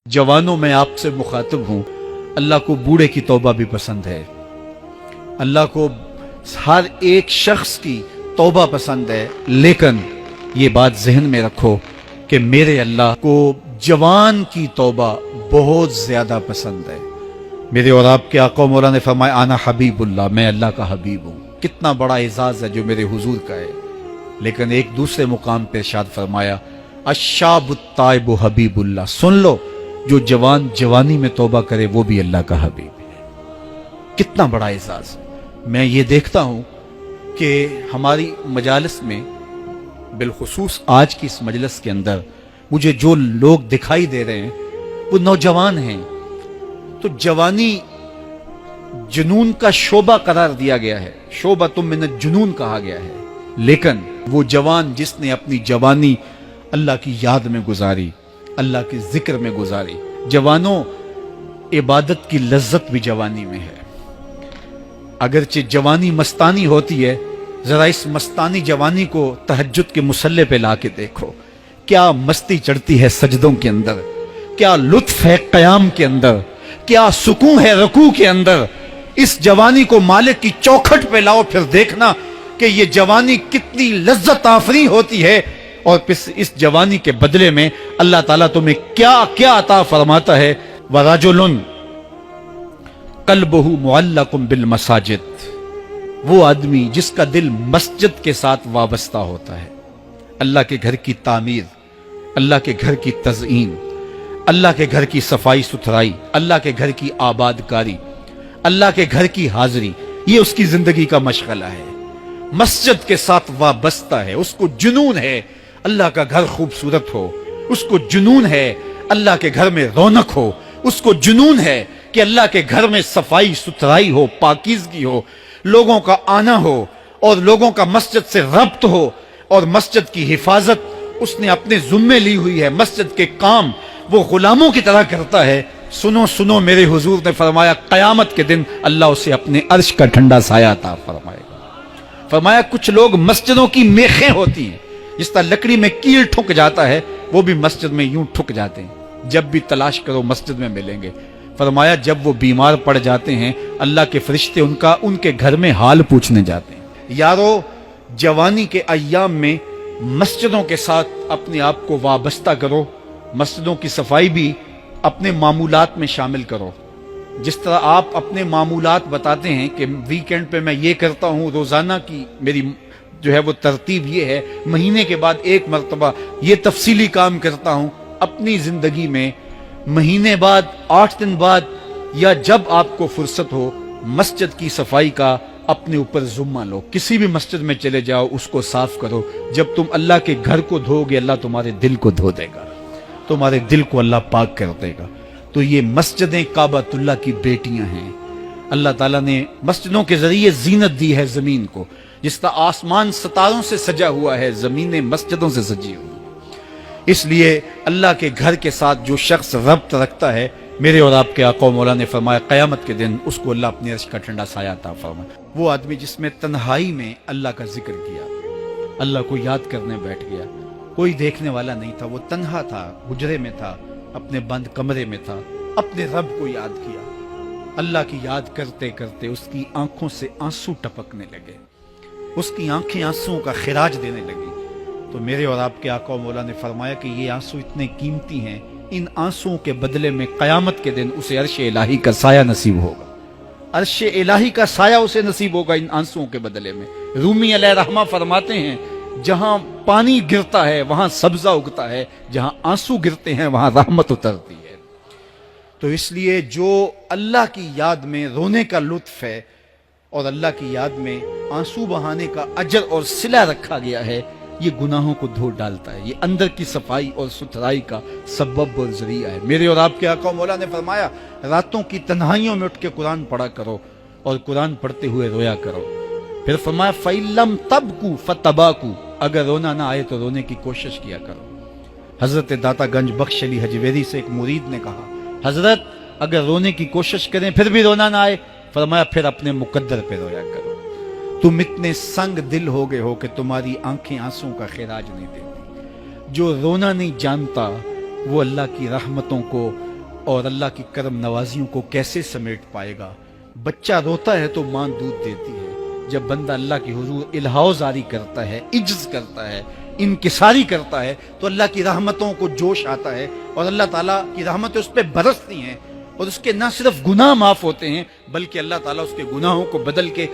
जवानों मैं आपसे मुखातिब हूँ, अल्लाह को बूढ़े की तौबा भी पसंद है, अल्लाह को हर एक शख्स की तौबा पसंद है। लेकिन ये बात जहन में रखो कि मेरे अल्लाह को जवान की तौबा बहुत ज़्यादा पसंद है। मेरे और आपके आका मौला ने फरमाया आना हबीबुल्लाह, मैं अल्लाह का हबीब हूँ। कितना बड़ा एजाज़ है जो मेरे हुजूर का है। लेकिन एक दूसरे मुकाम पे इरशाद फरमाया अशाबुत्ताइबु हबीबुल्लाह, सुन लो जो जवान जवानी में तौबा करे वो भी अल्लाह का हबीब है। कितना बड़ा एजाज़। मैं ये देखता हूँ कि हमारी मजालिस में, बिलखुसूस आज की इस मजलिस के अंदर मुझे जो लोग दिखाई दे रहे हैं वो नौजवान हैं। तो जवानी जुनून का शोबा करार दिया गया है, शोबा तुम मिन जुनून कहा गया है। लेकिन वो जवान जिसने अपनी जवानी अल्लाह की याद में गुजारी, अल्लाह के जिक्र में गुजारी। जवानों, इबादत की लज्जत भी जवानी में है। अगरचे जवानी मस्तानी होती है, जरा इस मस्तानी जवानी को तहज्जुद के मुसल्ले पे ला के देखो, क्या मस्ती चढ़ती है सजदों के अंदर, क्या लुत्फ है कयाम के अंदर, क्या सुकून है रुकू के अंदर। इस जवानी को मालिक की चौखट पे लाओ, फिर देखना कि ये जवानी कितनी लज्जत आफरी होती है। और इस जवानी के बदले में अल्लाह ताला तुम्हें क्या क्या अता फरमाता है। वराजुलुन कल्बहु मुअल्लकुम बिल मसाजिद, वो आदमी जिसका दिल मस्जिद के साथ वाबस्ता होता है। अल्लाह के घर की तामीर, अल्लाह के घर की तज़ईन, अल्लाह के घर की सफाई सुथराई, अल्लाह के घर की आबादकारी, अल्लाह के घर की हाजिरी, ये उसकी जिंदगी का मशगला है। मस्जिद के साथ वाबस्ता है, उसको जुनून है अल्लाह का घर खूबसूरत हो, उसको जुनून है अल्लाह के घर में रौनक हो, उसको जुनून है कि अल्लाह के घर में सफाई सुथराई हो, पाकीज़गी हो, लोगों का आना हो और लोगों का मस्जिद से रब्त हो और मस्जिद की हिफाजत उसने अपने जुम्मे ली हुई है। मस्जिद के काम वो गुलामों की तरह करता है। सुनो सुनो, मेरे हुजूर ने फरमाया कयामत के दिन अल्लाह उसे अपने अर्श का ठंडा साया अता फरमाएगा। फरमाया कुछ लोग मस्जिदों की मेखें होती हैं, जिस तरह लकड़ी में कील ठुक जाता है वो भी मस्जिद में यूं ठुक जाते हैं, जब भी तलाश करो मस्जिद में मिलेंगे। फरमाया जब वो बीमार पड़ जाते हैं अल्लाह के फरिश्ते उनके घर में हाल पूछने जाते हैं। यारो, जवानी के अय्याम में मस्जिदों के साथ अपने आप को वाबस्ता करो, मस्जिदों की सफाई भी अपने मामूलात में शामिल करो। जिस तरह आप अपने मामूलात बताते हैं कि वीकेंड पे मैं ये करता हूँ, रोजाना की मेरी जो है वो तरतीब ये है, महीने के बाद एक मरतबा ये तफसीली काम करता हूँ। अपनी जिंदगी में महीने बाद, 8 दिन बाद या जब आपको फुर्सत हो, मस्जिद की सफाई का अपने ऊपर जुम्मा लो। किसी भी मस्जिद में चले जाओ, उसको साफ करो। जब तुम अल्लाह के घर को धोगे अल्लाह तुम्हारे दिल को धो देगा, तुम्हारे दिल को अल्लाह पाक कर देगा। तो ये मस्जिदें काबतुल्लाह की बेटियां हैं। अल्लाह ताला ने मस्जिदों के जरिए जीनत दी है जमीन को। जिस तरह आसमान सितारों से सजा हुआ है, जमीनें मस्जिदों से सजी हुई। इसलिए अल्लाह के घर के साथ जो शख्स रब्त रखता है, मेरे और आपके आका मौला ने फरमाया क़यामत के दिन उसको अल्लाह अपने अर्श का ठंडा साया अता फरमाए। वो आदमी जिसमें तन्हाई में अल्लाह का जिक्र किया, अल्लाह को याद करने बैठ गया, कोई देखने वाला नहीं था, वो तन्हा था, हुजरे में था, अपने बंद कमरे में था, अपने रब को याद किया। अल्लाह की याद करते करते उसकी आंखों से आंसू टपकने लगे, उसकी आंखें आंसुओं का खिराज देने लगी। तो मेरे और आपके आका मौला ने फरमाया कि ये आंसू इतने कीमती हैं, इन आंसुओं के बदले में क़यामत के दिन उसे अर्श इलाही का साया नसीब होगा। अर्श इलाही का साया उसे नसीब होगा इन आंसुओं के बदले में। रूमी अलैहिर्रहमा फरमाते हैं, जहां पानी गिरता है वहां सब्जा उगता है, जहां आंसू गिरते हैं वहां रहमत उतरती है। तो इसलिए जो अल्लाह की याद में रोने का लुत्फ है और अल्लाह की याद में आंसू बहाने का अजर और सिला रखा गया है, ये गुनाहों को धो डालता है, ये अंदर की सफाई और सुथराई का सबब और जरिया है। मेरे और आपके आका मौला ने फरमाया रातों की तन्हाइयों में उठ के कुरान पढ़ा करो और कुरान पढ़ते हुए रोया करो। फिर फरमाया फ़इल्लम तबकू फतबाकू, अगर रोना ना आए तो रोने की कोशिश किया करो। हजरत दाता गंज बख्श अली हजवेरी से एक मुरीद ने कहा, हजरत अगर रोने की कोशिश करें फिर भी रोना ना आए, फरमाया फिर अपने मुकद्दर पे रोया करो। तुम इतने संग दिल हो गए हो कि तुम्हारी आंखें आंसुओं का खिराज नहीं देती। जो रोना नहीं जानता वो अल्लाह की रहमतों को اور اللہ کی کرم نوازیوں کو کیسے سمیٹ پائے گا؟ بچہ روتا ہے تو ماں دودھ دیتی ہے، جب بندہ اللہ کی حضور الہاؤ زاری کرتا ہے، عجز کرتا ہے، انکساری کرتا ہے، تو اللہ کی رحمتوں کو جوش آتا ہے، اور اللہ تعالیٰ کی رحمتیں اس پہ برستی ہیں، اور اس کے نہ صرف گناہ معاف ہوتے ہیں بلکہ اللہ تعالیٰ اس کے گناہوں کو بدل کے